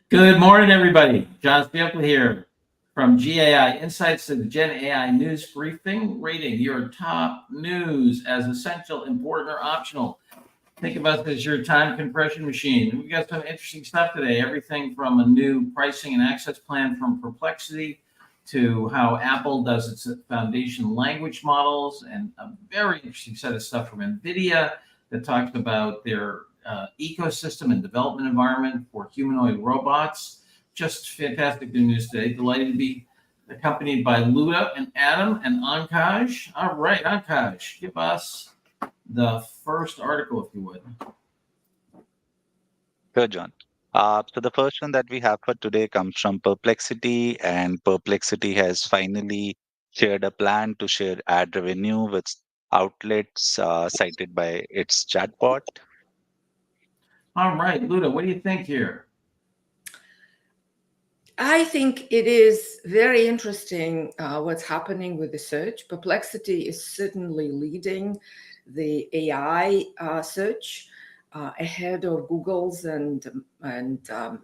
Good morning, everybody. John Spielke here from GAI Insights to the GenAI News Briefing, rating your top news as essential, important, or optional. Think of us as your time compression machine. We've got some interesting stuff today, everything from a new pricing and access plan from Perplexity to how Apple does its foundation language models, and a very interesting set of stuff from NVIDIA that talks about their ecosystem and development environment for humanoid robots. Just fantastic new news today. Delighted to be accompanied by Luda and Adam and Ankaj. All right, Ankaj, give us the first article, if you would. Sure, John. So the first one that we have for today comes from Perplexity, and Perplexity has finally shared a plan to share ad revenue with outlets cited by its chatbot. All right, Luda, what do you think here? I think it is very interesting what's happening with the search. Perplexity is certainly leading the AI search ahead of Google's and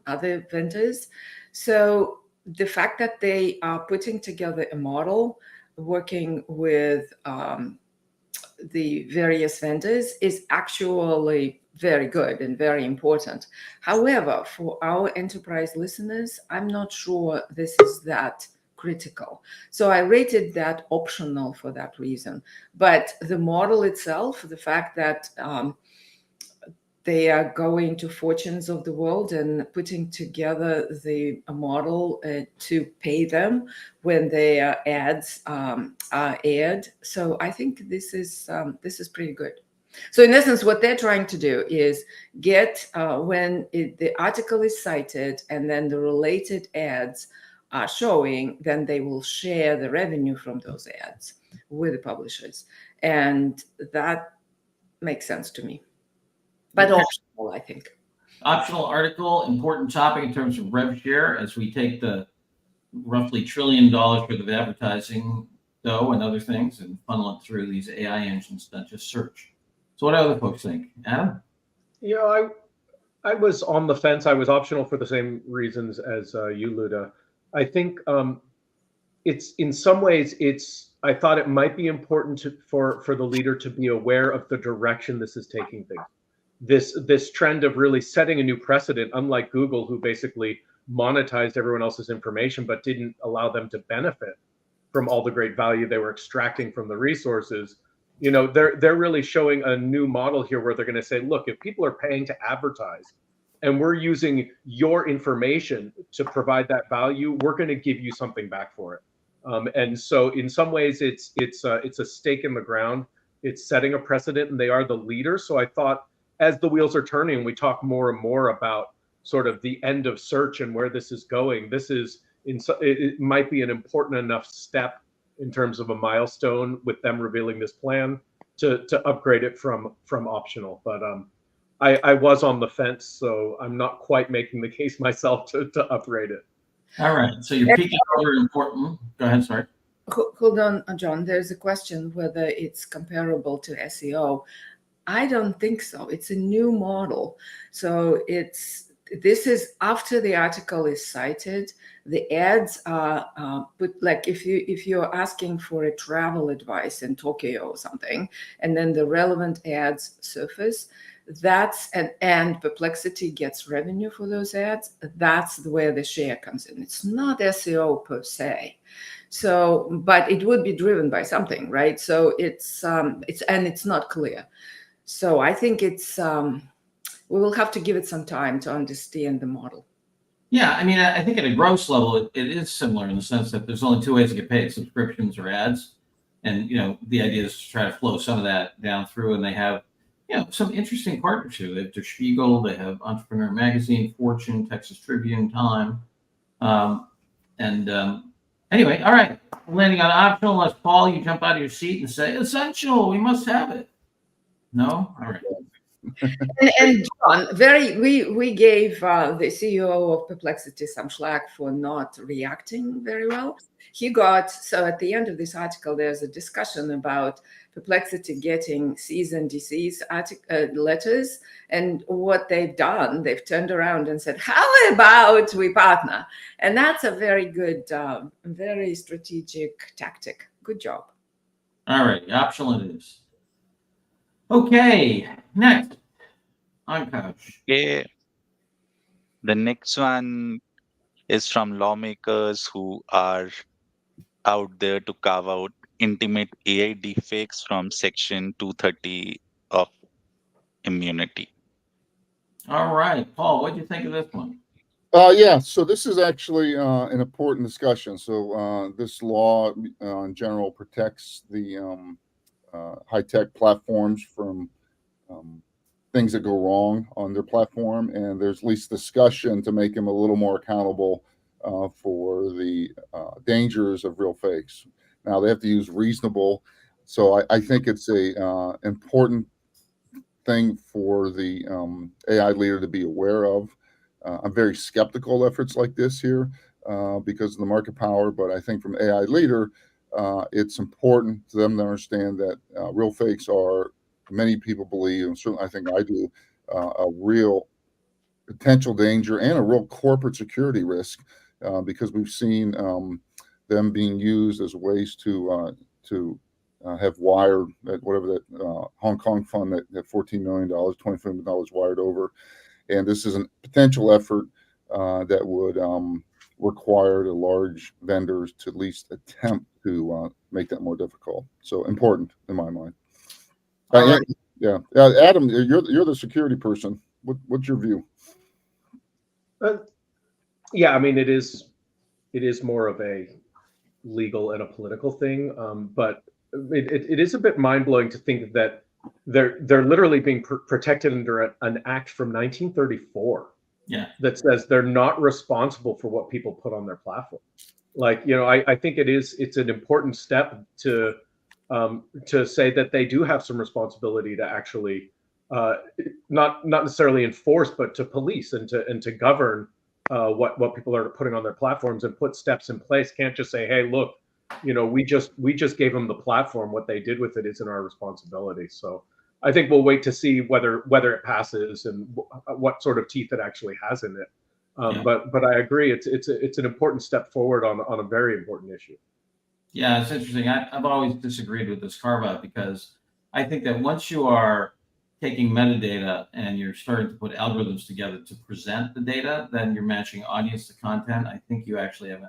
other vendors. So the fact that they are putting together a model, working with the various vendors, is actually very good and very important. However, for our enterprise listeners, I'm not sure this is that critical. So I rated that optional for that reason. But the model itself, the fact that they are going to fortunes of the world and putting together the model to pay them when their ads are aired. So I think this is pretty good. So in essence, what they're trying to do is get when the article is cited and then the related ads are showing, then they will share the revenue from those ads with the publishers. And that makes sense to me. But optional, I think. Optional article, important topic in terms of rev share as we take the roughly $1 trillion worth of advertising, though, and other things, and funnel it through these AI engines, not just search. So what do other folks think? Adam? I was on the fence. I was optional for the same reasons as you, Luda. I think it's in some ways I thought it might be important for the leader to be aware of the direction this is taking things. This trend of really setting a new precedent, unlike Google, who basically monetized everyone else's information but didn't allow them to benefit from all the great value they were extracting from the resources. You know, they're really showing a new model here where they're going to say, look, if people are paying to advertise and we're using your information to provide that value, we're going to give you something back for it. And so in some ways it's a stake in the ground. It's setting a precedent, and they are the leader. So I thought, as the wheels are turning, we talk more and more about sort of the end of search and where this is going. It might be an important enough step in terms of a milestone with them revealing this plan to upgrade it from optional. But I was on the fence, so I'm not quite making the case myself to upgrade it. All right, so you're peaking over important. Go ahead, sorry. Hold on, John. There's a question whether it's comparable to SEO. I don't think so. It's a new model. So this is after the article is cited. The ads are put, like if you're asking for a travel advice in Tokyo or something, and then the relevant ads surface, and Perplexity gets revenue for those ads. That's where the share comes in. It's not SEO per se. So, but it would be driven by something, right? So it's not clear. So I think we will have to give it some time to understand the model. Yeah, I mean, I think at a gross level, it is similar in the sense that there's only two ways to get paid: subscriptions or ads. And the idea is to try to flow some of that down through, and they have some interesting partnerships. They have Der Spiegel, they have Entrepreneur Magazine, Fortune, Texas Tribune, Time. Anyway, all right, landing on optional. Unless Paul, you jump out of your seat and say essential. We must have it. No, all right. And We gave the CEO of Perplexity some slack for not reacting very well. So at the end of this article, there's a discussion about Perplexity getting C's and DC's letters, and what they've done, they've turned around and said, how about we partner? And that's a very good, very strategic tactic. Good job. All right, optional it is. Okay, next. On couch. Okay. The next one is from lawmakers who are out there to carve out intimate AI deepfakes from Section 230 of immunity. All right, Paul, what do you think of this one? Yeah, so this is actually an important discussion. So this law in general protects the high-tech platforms from things that go wrong on their platform, and there's at least discussion to make them a little more accountable for the dangers of real fakes. Now they have to use reasonable, so I think it's a important thing for the AI leader to be aware of. I'm very skeptical of efforts like this here because of the market power, but I think from AI leader, it's important to them to understand that real fakes are, many people believe, and certainly I think I do, a real potential danger and a real corporate security risk because we've seen them being used as ways to have wired that, whatever that Hong Kong fund, that $14 million, $24 million wired over. And this is a potential effort that would require the large vendors to at least attempt to make that more difficult. So important in my mind. Right. Yeah, Adam, you're the security person. What's your view? Yeah, I mean, it is more of a legal and a political thing, but it is a bit mind-blowing to think that they're literally being protected under an act from 1934 that says they're not responsible for what people put on their platform. Like, I think it's an important step to say that they do have some responsibility to actually not necessarily enforce, but to police and to govern what people are putting on their platforms and put steps in place. Can't just say, hey, look, we just gave them the platform. What they did with it isn't our responsibility. So I think we'll wait to see whether it passes and what sort of teeth it actually has in it. But I agree, it's an important step forward on a very important issue. Yeah, it's interesting. I've always disagreed with this carve out because I think that once you are taking metadata and you're starting to put algorithms together to present the data, then you're matching audience to content. I think you actually have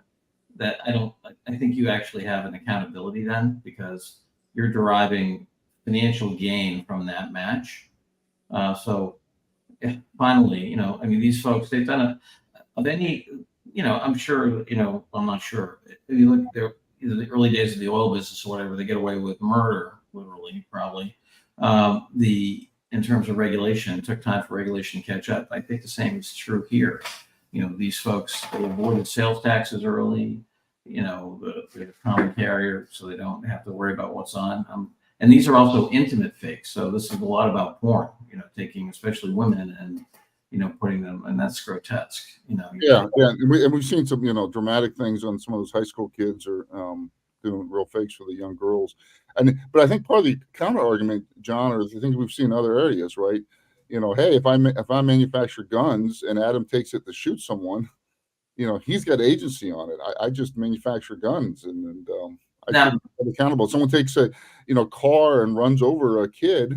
I think you actually have an accountability then because you're deriving financial gain from that match. So finally, I mean, these folks, they've done of any, I'm sure, I'm not sure. If you look at the early days of the oil business or whatever, they get away with murder, literally, probably. In terms of regulation, it took time for regulation to catch up. I think the same is true here. These folks, they avoided sales taxes early, the common carrier, so they don't have to worry about what's on. And these are also intimate fakes. So this is a lot about porn, taking especially women and, putting them, and that's grotesque, Yeah. And we've seen some, dramatic things on some of those high school kids are doing real fakes for the young girls. But I think part of the counter argument, John, or the things we've seen in other areas, right? Hey, if I manufacture guns and Adam takes it to shoot someone, he's got agency on it. I just manufacture guns and I should be accountable. Someone takes a car and runs over a kid,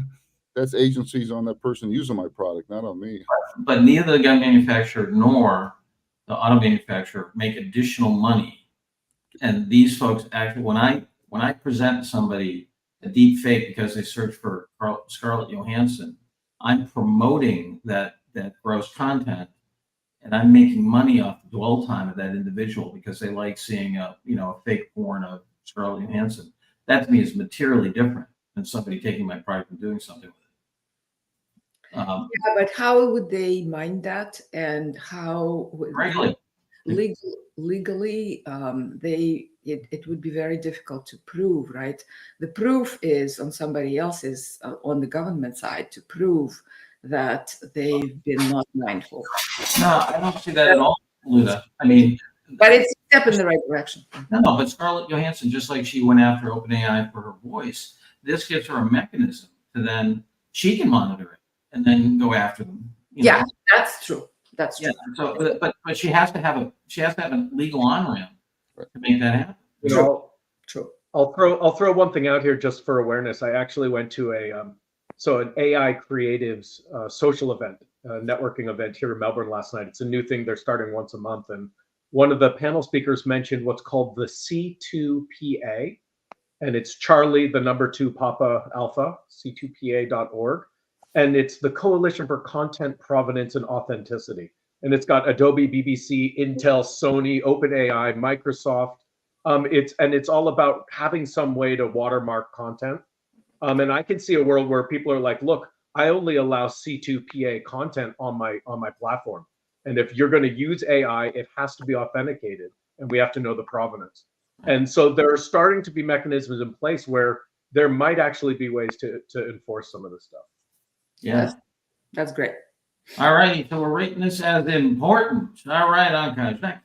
that's agencies on that person using my product, not on me. But neither the gun manufacturer nor the auto manufacturer make additional money. And these folks actually, when I present somebody a deep fake because they search for Scarlett Johansson, I'm promoting that gross content, and I'm making money off the dwell time of that individual because they like seeing a fake porn of Scarlett Johansson. That to me is materially different than somebody taking my product and doing something with it. Yeah, but how would they mind that, and how would legally it would be very difficult to prove, right? The proof is on somebody else's, on the government side, to prove that they've been not mindful. No, I don't see that at all, Luda. I mean, But it's a step in the right direction. no, but Scarlett Johansson, just like she went after OpenAI for her voice, this gives her a mechanism to then she can monitor it and then go after them. Yeah, that's true. That's true. Yeah. So, but she has to have a legal on ramp to make that happen. You know, True. I'll throw one thing out here just for awareness. I actually went to an AI creatives social event, networking event here in Melbourne last night. It's a new thing they're starting once a month, and one of the panel speakers mentioned what's called the C2PA, and it's Charlie, the number 2 Papa Alpha, C2PA.org, and it's the Coalition for Content Provenance and Authenticity, and it's got Adobe, BBC, Intel, Sony, OpenAI, Microsoft. It's all about having some way to watermark content. And I can see a world where people are like, look, I only allow C2PA content on my platform. And if you're going to use AI, it has to be authenticated and we have to know the provenance. And so there are starting to be mechanisms in place where there might actually be ways to enforce some of this stuff. Yeah. That's great. All righty. So we're rating this as important. All right, Ankash, next.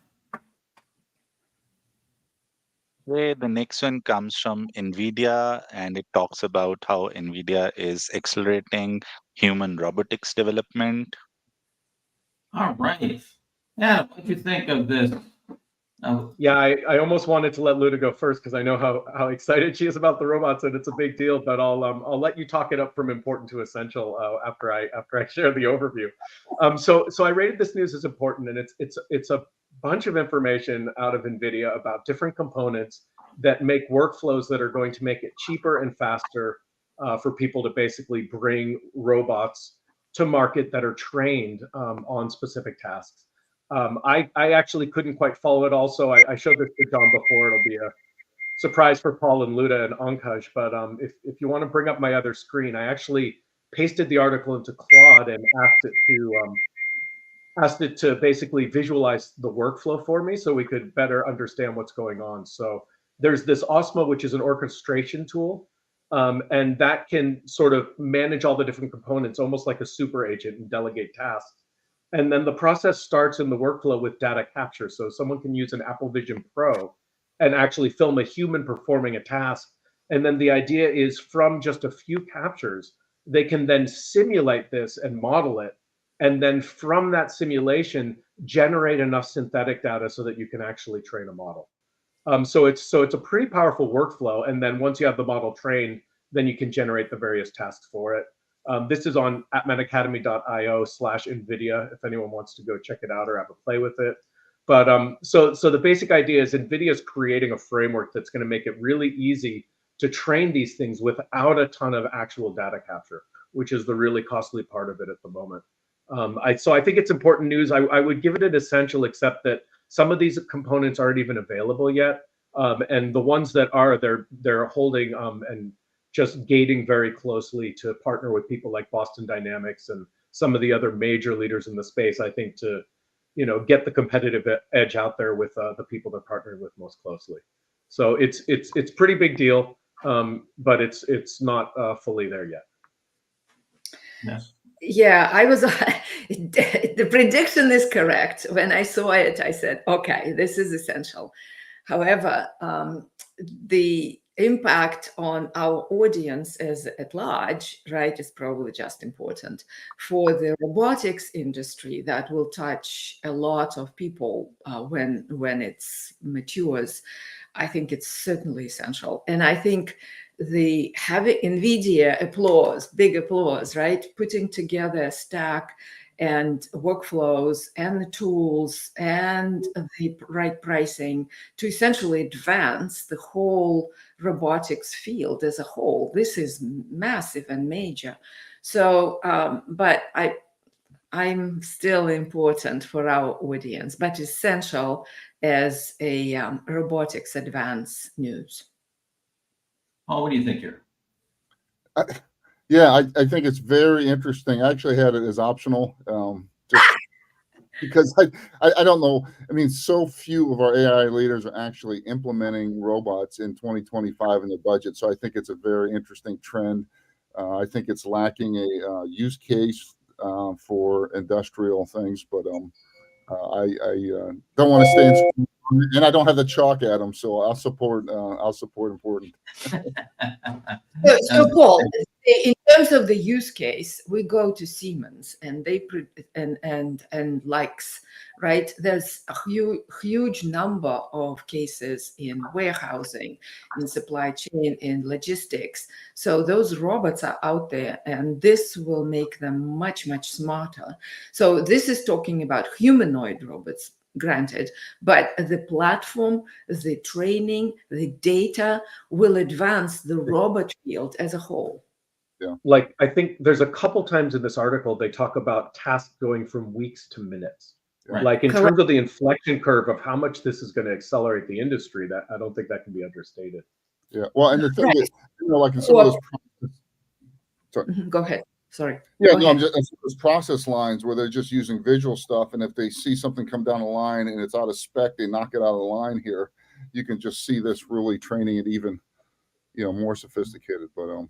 Okay, the next one comes from NVIDIA, and it talks about how NVIDIA is accelerating human robotics development. All right. Yeah, what do you think of this? Yeah, I almost wanted to let Luda go first because I know how excited she is about the robots and it's a big deal. But I'll let you talk it up from important to essential after I share the overview. So I rated this news as important, and it's a bunch of information out of NVIDIA about different components that make workflows that are going to make it cheaper and faster for people to basically bring robots to market that are trained on specific tasks. I actually couldn't quite follow it all, so I showed this to John before. It'll be a surprise for Paul and Luda and Ankash, but if you want to bring up my other screen, I actually pasted the article into Claude and asked it to basically visualize the workflow for me so we could better understand what's going on. So there's this Osmo, which is an orchestration tool, and that can sort of manage all the different components, almost like a super agent, and delegate tasks. And then the process starts in the workflow with data capture. So someone can use an Apple Vision Pro and actually film a human performing a task. And then the idea is from just a few captures, they can then simulate this and model it. And then from that simulation, generate enough synthetic data so that you can actually train a model. So it's a pretty powerful workflow. And then once you have the model trained, then you can generate the various tasks for it. This is on atmanacademy.io/NVIDIA if anyone wants to go check it out or have a play with it. But so the basic idea is NVIDIA is creating a framework that's going to make it really easy to train these things without a ton of actual data capture, which is the really costly part of it at the moment. So I think it's important news. I would give it an essential, except that some of these components aren't even available yet. And the ones that are, they're holding and just gating very closely to partner with people like Boston Dynamics and some of the other major leaders in the space, I think, to get the competitive edge out there with the people they're partnering with most closely. So it's pretty big deal, but it's not fully there yet. Yes. Yeah, I was, the prediction is correct. When I saw it, I said, okay, this is essential. However, the impact on our audience as at large, right, is probably just important. For the robotics industry, that will touch a lot of people when it matures. I think it's certainly essential. And I think the having NVIDIA big applause, right? Putting together a stack and workflows and the tools and the right pricing to essentially advance the whole robotics field as a whole. This is massive and major. So, but I'm still important for our audience, but essential as a robotics advance news. Paul, what do you think here? Yeah, I think it's very interesting. I actually had it as optional, just because I don't know. I mean, so few of our AI leaders are actually implementing robots in 2025 in their budget. So I think it's a very interesting trend. I think it's lacking a use case for industrial things, but I don't want to stay in school, and I don't have the chalk, Adam. So I'll support important. So, Paul, in terms of the use case, we go to Siemens and they and likes, right? There's a huge number of cases in warehousing, in supply chain, in logistics. So those robots are out there, and this will make them much smarter. So this is talking about humanoid robots, granted, but the platform, the training, the data will advance the robot field as a whole. Like, I think there's a couple times in this article they talk about tasks going from weeks to minutes. Right. Like, in Correct. terms of the inflection curve of how much this is going to accelerate the industry, that I don't think that can be understated. Yeah. Well, and the thing Right. that, like in some of those. Go ahead. Sorry. Yeah, Go no, I'm ahead. just those process lines where they're just using visual stuff, and if they see something come down the line and it's out of spec, they knock it out of the line here. You can just see this really training it even, more sophisticated. But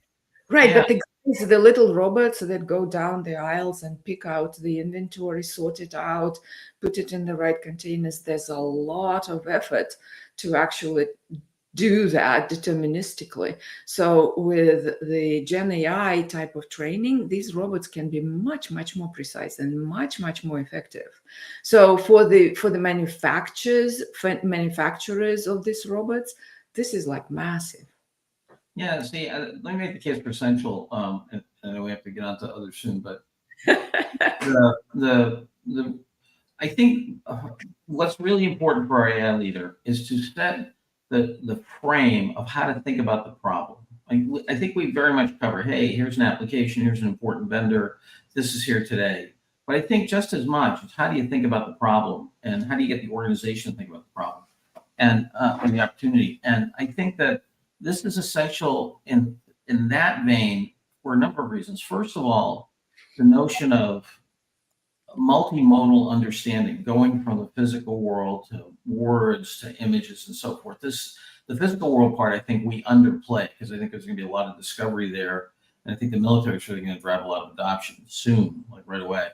Right, Yeah. but the little robots that go down the aisles and pick out the inventory, sort it out, put it in the right containers. There's a lot of effort to actually do that deterministically. So with the GenAI type of training, these robots can be much more precise and much more effective. So for the manufacturers of these robots, this is like massive. Yeah, see, let me make the case for essential. And I know we have to get on to others soon, but I think what's really important for our AI leader is to set the frame of how to think about the problem. I think we very much cover, hey, here's an application, here's an important vendor, this is here today. But I think just as much is how do you think about the problem, and how do you get the organization to think about the problem and or the opportunity. And I think that this is essential in that vein for a number of reasons. First of all, the notion of multimodal understanding, going from the physical world to words to images and so forth. The physical world part, I think we underplay, because I think there's going to be a lot of discovery there, and I think the military is really going to drive a lot of adoption soon, like right away.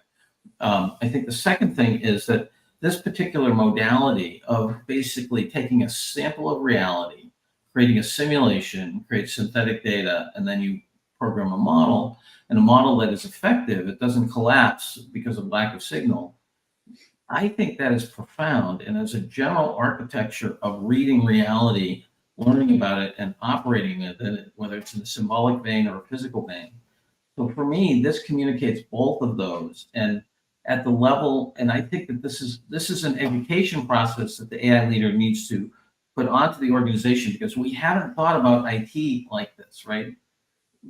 I think the second thing is that this particular modality of basically taking a sample of reality, creating a simulation, create synthetic data, and then you program a model, and a model that is effective, it doesn't collapse because of lack of signal. I think that is profound. And as a general architecture of reading reality, learning about it, and operating it, whether it's in a symbolic vein or a physical vein. So for me, this communicates both of those. And at the level, and I think that this is an education process that the AI leader needs to put onto the organization, because we haven't thought about IT like this, right?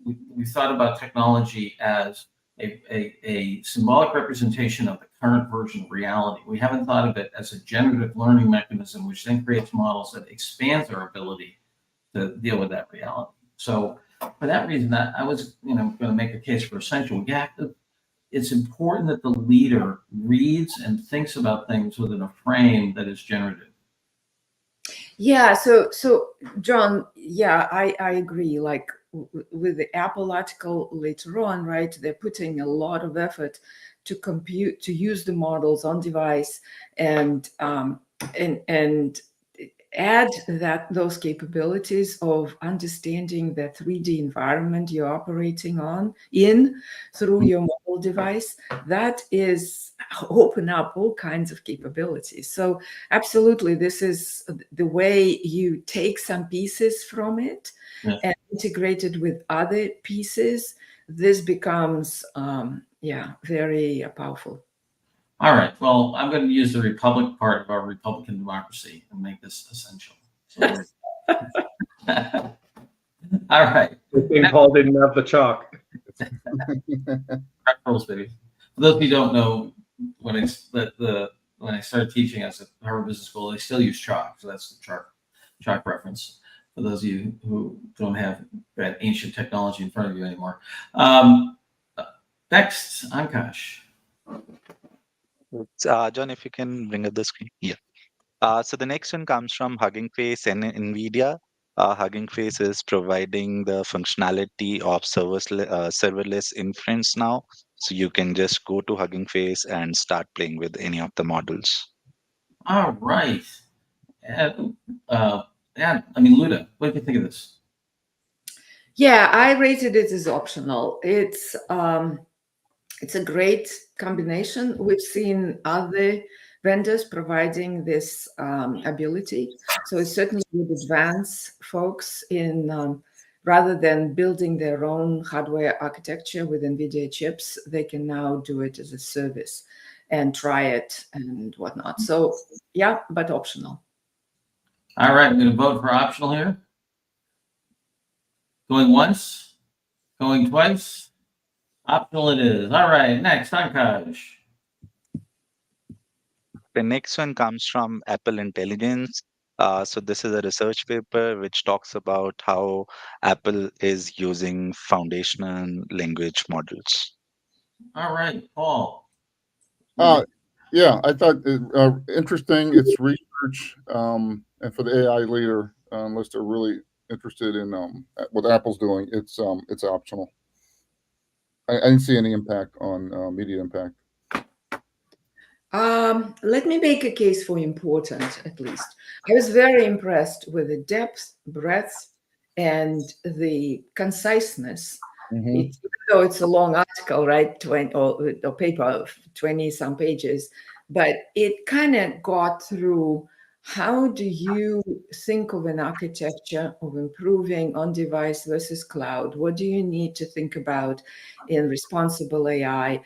We thought about technology as a symbolic representation of the current version of reality. We haven't thought of it as a generative learning mechanism, which then creates models that expands our ability to deal with that reality. So for that reason, I was going to make a case for essential. It's important that the leader reads and thinks about things within a frame that is generative. Yeah, so John, yeah, I agree. Like with the Apple article later on, right? They're putting a lot of effort to use the models on device and add those capabilities of understanding the 3D environment you're operating in through your mobile device. That is open up all kinds of capabilities. So absolutely, this is the way you take some pieces from it and integrate it with other pieces. This becomes very powerful. All right. Well, I'm going to use the Republic part of our Republican democracy and make this essential. So all right. Good thing Paul didn't have the chalk. Rules, baby. For those of you who don't know, when I started teaching at Harvard Business School, they still use chalk. So that's the chalk reference for those of you who don't have that ancient technology in front of you anymore. Next, Ankash. John, if you can bring up the screen. Yeah. So the next one comes from Hugging Face and NVIDIA. Hugging Face is providing the functionality of serverless inference now. So you can just go to Hugging Face and start playing with any of the models. All right. And, and I mean, Luda, what do you think of this? Yeah, I rated it as optional. It's a great combination. We've seen other vendors providing this ability, so it certainly would advance folks in rather than building their own hardware architecture with NVIDIA chips, they can now do it as a service and try it and whatnot. So yeah, but optional. All right, I'm going to vote for optional here. Going once, going twice. Optional it is. All right, next, Pankaj. The next one comes from Apple Intelligence. So this is a research paper which talks about how Apple is using foundational language models. All right, Paul. Yeah, I thought interesting. It's research, and for the AI leader, unless they're really interested in what Apple's doing, it's optional. I didn't see any impact on media impact. Let me make a case for important, at least. I was very impressed with the depth, breadth, and the conciseness. Even though it's a long article, right, 20 or paper of 20 some pages, but it kind of got through how do you think of an architecture of improving on device versus cloud? What do you need to think about in responsible AI?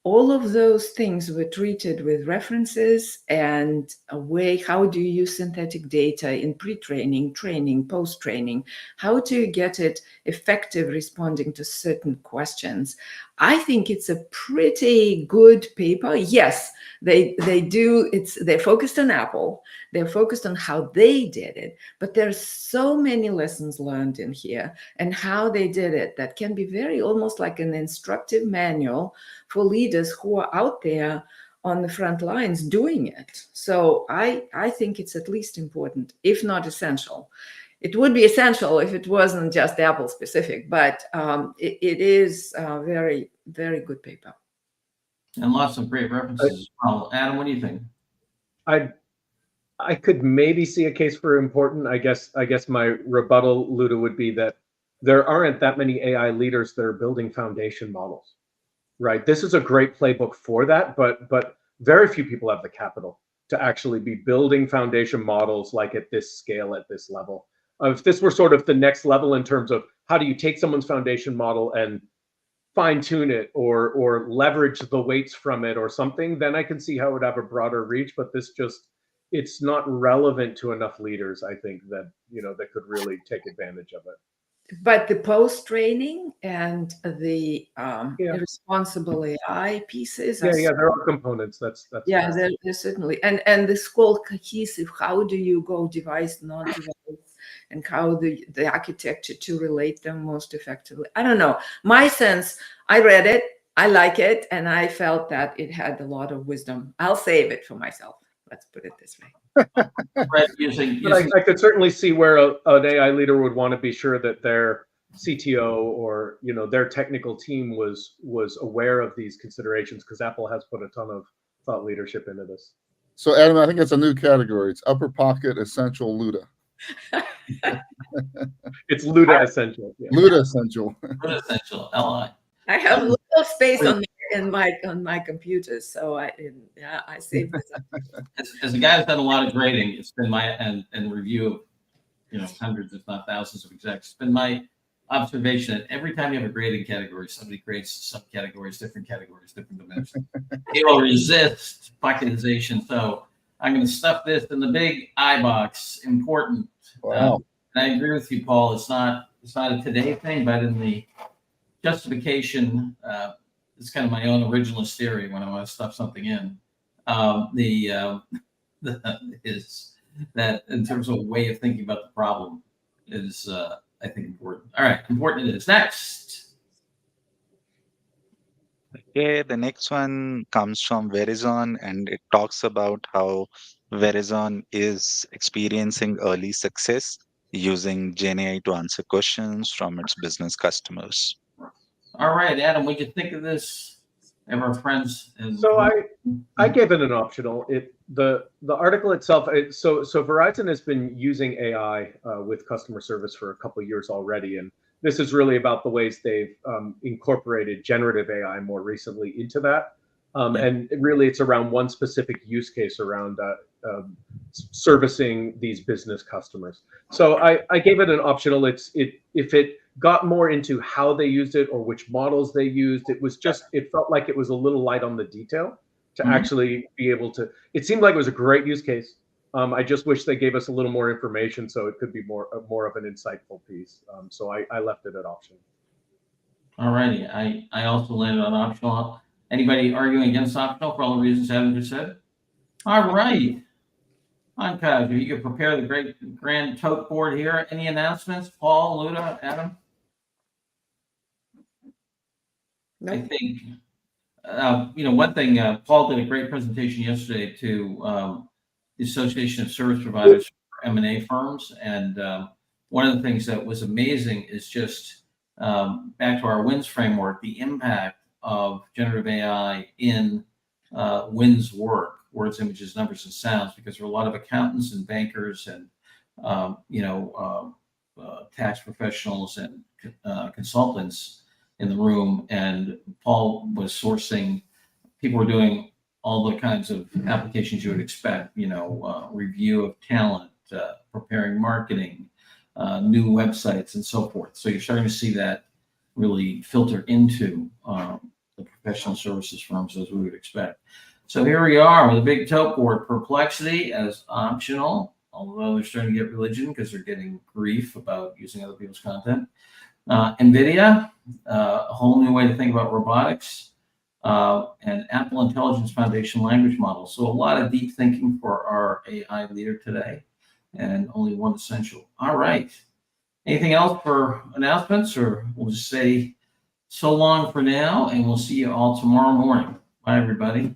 All of those things were treated with references and a way, how do you use synthetic data in pre-training, training, post-training? How do you get it effective responding to certain questions? I think it's a pretty good paper. Yes, they're focused on Apple. They're focused on how they did it, but there's so many lessons learned in here and how they did it that can be very almost like an instructive manual for leaders who are out there on the front lines doing it. So I think it's at least important, if not essential. It would be essential if it wasn't just Apple specific, but it is a very, very good paper. And lots of great references as well. Adam, what do you think? I could maybe see a case for important. I guess my rebuttal, Luda, would be that there aren't that many AI leaders that are building foundation models, right? This is a great playbook for that, but very few people have the capital to actually be building foundation models like at this scale, at this level. If this were sort of the next level in terms of how do you take someone's foundation model and fine tune it or leverage the weights from it or something, then I can see how it would have a broader reach. But it's not relevant to enough leaders, I think, that that could really take advantage of it. But the post training and the Yeah. responsible AI pieces. Yeah, there are components. That's yeah, fair. they're certainly, and this whole cohesive. How do you go device, not device, and how the architecture to relate them most effectively? I don't know. My sense, I read it, I like it, and I felt that it had a lot of wisdom. I'll save it for myself. Let's put it this way. Right, using But I could certainly see where an AI leader would want to be sure that their CTO or their technical team was aware of these considerations, because Apple has put a ton of thought leadership into this. So, Adam, I think it's a new category. It's upper pocket essential Luda. It's Luda essential. Yeah. Luda essential. Luda essential, LI. I have a little space on my computer, so I saved this up. As a guy who's done a lot of grading, it's been my and review of hundreds, if not thousands of execs. It's been my observation that every time you have a grading category, somebody creates subcategories, different dimensions. It will resist bucketization. So I'm going to stuff this in the big I box. Important. Wow. And I agree with you, Paul. It's not a today thing, but in the justification, it's kind of my own originalist theory when I want to stuff something in. Is that in terms of a way of thinking about the problem is, I think, important. All right, important it is. Next. Okay, the next one comes from Verizon, and it talks about how Verizon is experiencing early success using GenAI to answer questions from its business customers. All right, Adam, what do you think of this? And our friends. So I gave it an optional. The article itself. So Verizon has been using AI with customer service for a couple of years already, and this is really about the ways they've incorporated generative AI more recently into that. And really, it's around one specific use case around servicing these business customers. So I gave it an optional. If it got more into how they used it or which models they used, it felt like it was a little light on the detail to actually be able to. It seemed like it was a great use case. I just wish they gave us a little more information so it could be more of an insightful piece. So I left it at optional. All righty. I also landed on optional. Anybody arguing against optional for all the reasons Adam just said? All right. Pankaj, if you could prepare the great grand tote board here. Any announcements? Paul, Luda, Adam? No. I think, one thing, Paul did a great presentation yesterday to the Association of Service Providers for M&A firms. And one of the things that was amazing is just back to our WINS framework, the impact of generative AI in WINS work, words, images, numbers, and sounds, because there are a lot of accountants and bankers and, tax professionals and consultants in the room. And Paul was sourcing, people were doing all the kinds of applications you would expect, review of talent, preparing marketing, new websites, and so forth. So you're starting to see that really filter into the professional services firms as we would expect. So here we are with a big tote board, Perplexity as optional, although they're starting to get religion because they're getting grief about using other people's content. NVIDIA, a whole new way to think about robotics, and Apple Intelligence Foundation language models. So a lot of deep thinking for our AI leader today, and only one essential. All right. Anything else for announcements, or we'll just say so long for now, and we'll see you all tomorrow morning. Bye, everybody.